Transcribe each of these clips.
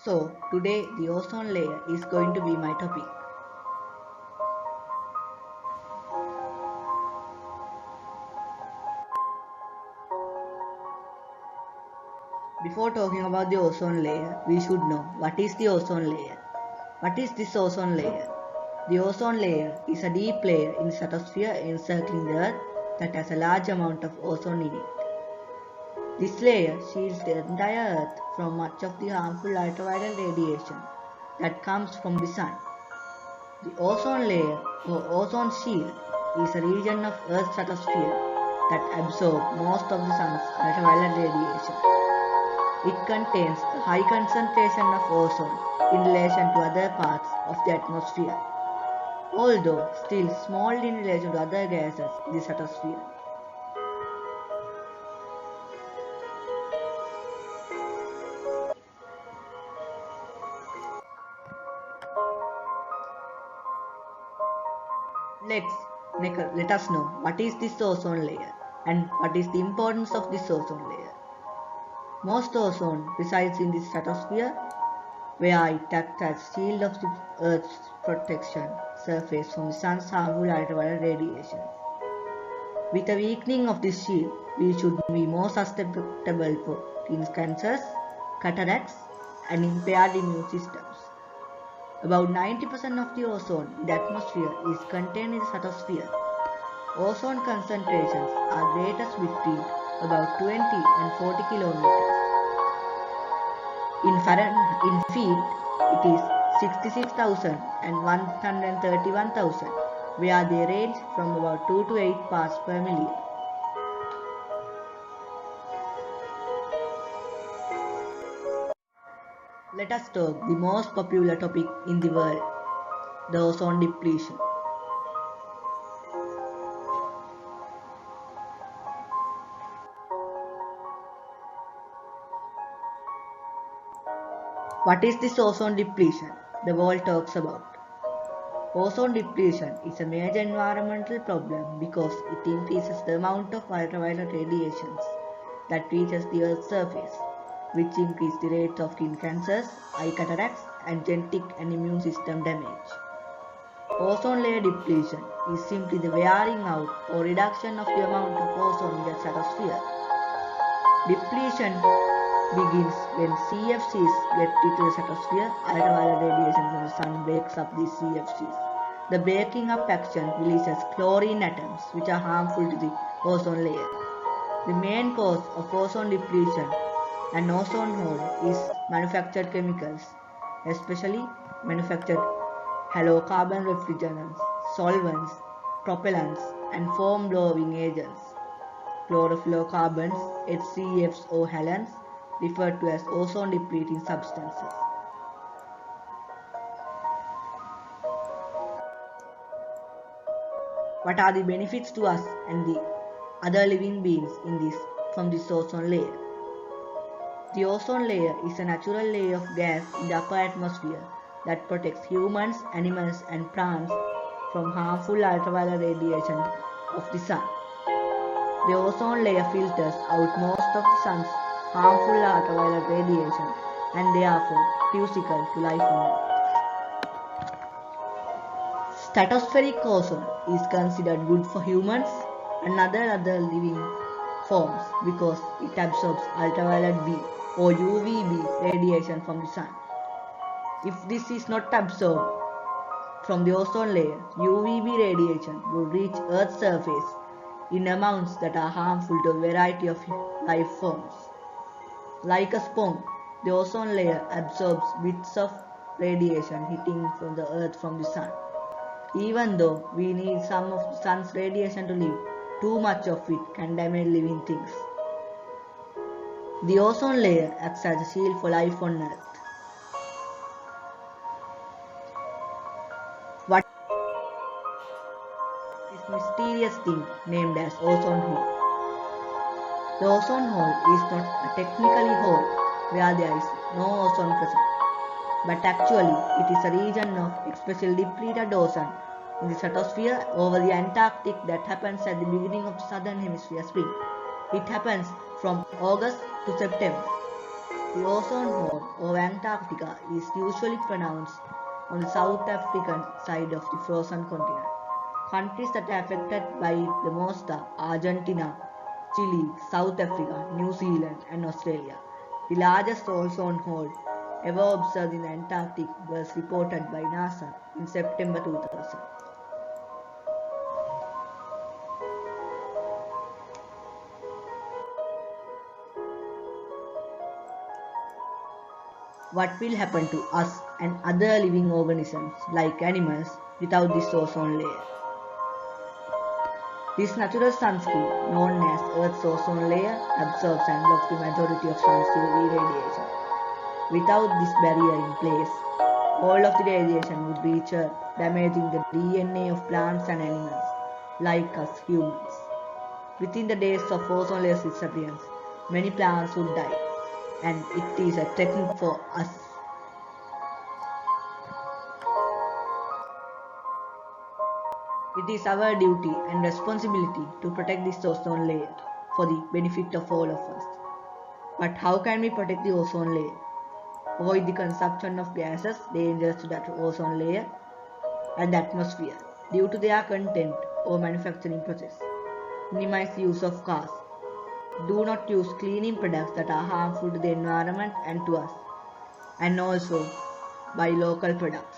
So, today the ozone layer is going to be my topic. Before talking about the ozone layer, we should know what is the ozone layer. What is this ozone layer? The ozone layer is a deep layer in the stratosphere encircling the Earth that has a large amount of ozone in it. This layer shields the entire Earth from much of the harmful ultraviolet radiation that comes from the Sun. The ozone layer or ozone shield is a region of Earth's stratosphere that absorbs most of the Sun's ultraviolet radiation. It contains a high concentration of ozone in relation to other parts of the atmosphere, although still small in relation to other gases in the stratosphere. Let's let us know what is this ozone layer and what is the importance of this ozone layer. Most ozone resides in the stratosphere where it acts as shield of the Earth's protection surface from the sun's harmful ultraviolet radiation. With a weakening of this shield, we should be more susceptible to skin cancers, cataracts, and impaired immune systems. About 90% of the ozone in the atmosphere is contained in the stratosphere. Ozone concentrations are greatest between about 20 and 40 kilometers. In feet, it is 66,000 and 131,000, where they range from about 2 to 8 parts per million. Let us talk the most popular topic in the world, the ozone depletion. What is this ozone depletion the world talks about? Ozone depletion is a major environmental problem because it increases the amount of ultraviolet radiations that reaches the Earth's surface, which increase the rate of skin cancers, eye cataracts, and genetic and immune system damage. Ozone layer depletion is simply the wearing out or reduction of the amount of ozone in the stratosphere. Depletion begins when CFCs get into the stratosphere. Ultraviolet radiation from the sun breaks up these CFCs. The breaking up action releases chlorine atoms, which are harmful to the ozone layer. The main cause of ozone depletion and ozone hole is manufactured chemicals, especially manufactured halocarbon refrigerants, solvents, propellants, and foam blowing agents. Chlorofluorocarbons, HCFs or halons, referred to as ozone depleting substances. What are the benefits to us and the other living beings from this ozone layer? The ozone layer is a natural layer of gas in the upper atmosphere that protects humans, animals, and plants from harmful ultraviolet radiation of the sun. The ozone layer filters out most of the sun's harmful ultraviolet radiation and therefore crucial to life on Earth. Stratospheric ozone is considered good for humans and other living forms because it absorbs ultraviolet B or UVB radiation from the sun. If this is not absorbed from the ozone layer, UVB radiation will reach Earth's surface in amounts that are harmful to a variety of life forms. Like a sponge, the ozone layer absorbs bits of radiation hitting from the Earth from the sun. Even though we need some of the sun's radiation to live, too much of it can damage living things. The ozone layer acts as a shield for life on Earth. What is this mysterious thing named as ozone hole? The ozone hole is not a technically hole where there is no ozone present, but actually it is a region of especially depleted ozone in the stratosphere over the Antarctic that happens at the beginning of the southern hemisphere spring. It happens from August to September. The ozone hole or Antarctica is usually pronounced on the South African side of the frozen continent. Countries that are affected by it the most are Argentina, Chile, South Africa, New Zealand, and Australia. The largest ozone hole ever observed in the Antarctic was reported by NASA in September 2000. What will happen to us and other living organisms like animals without this ozone layer? This natural sunscreen, known as Earth's ozone layer, absorbs and blocks the majority of sun's UV radiation. Without this barrier in place, all of the radiation would reach Earth, damaging the DNA of plants and animals, like us humans. Within the days of ozone layer's disappearance, many plants would die, and it is a threat for us. It is our duty and responsibility to protect this ozone layer for the benefit of all of us. But how can we protect the ozone layer? Avoid the consumption of gases dangerous to that ozone layer and the atmosphere due to their content or manufacturing process. Minimize use of cars. Do not use cleaning products that are harmful to the environment and to us. And also buy local products.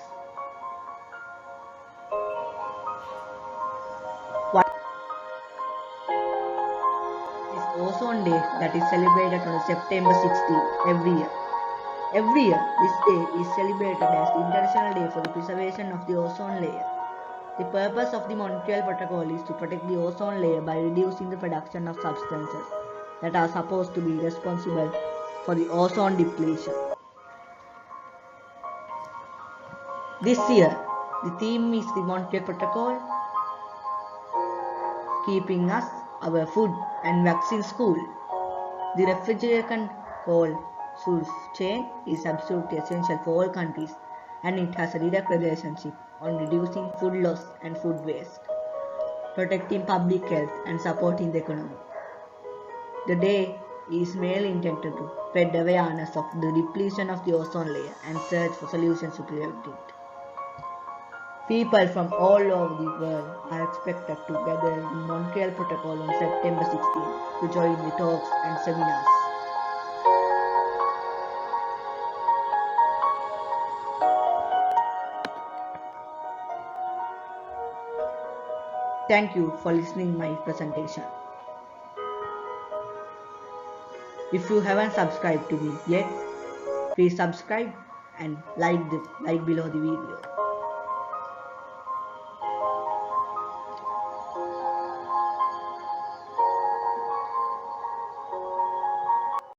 Ozone Day that is celebrated on September 16 every year. Every year, this day is celebrated as the International Day for the Preservation of the Ozone Layer. The purpose of the Montreal Protocol is to protect the ozone layer by reducing the production of substances that are supposed to be responsible for the ozone depletion. This year, the theme is the Montreal Protocol, keeping us, our food and vaccines cool. The refrigeration cold food chain is absolutely essential for all countries, and it has a direct relationship on reducing food loss and food waste, protecting public health and supporting the economy. The day is mainly intended to spread awareness of the depletion of the ozone layer and search for solutions to prevent it. People from all over the world are expected to gather in the Montreal Protocol on September 16 to join the talks and seminars. Thank you for listening my presentation. If you haven't subscribed to me yet, please subscribe and like below the video.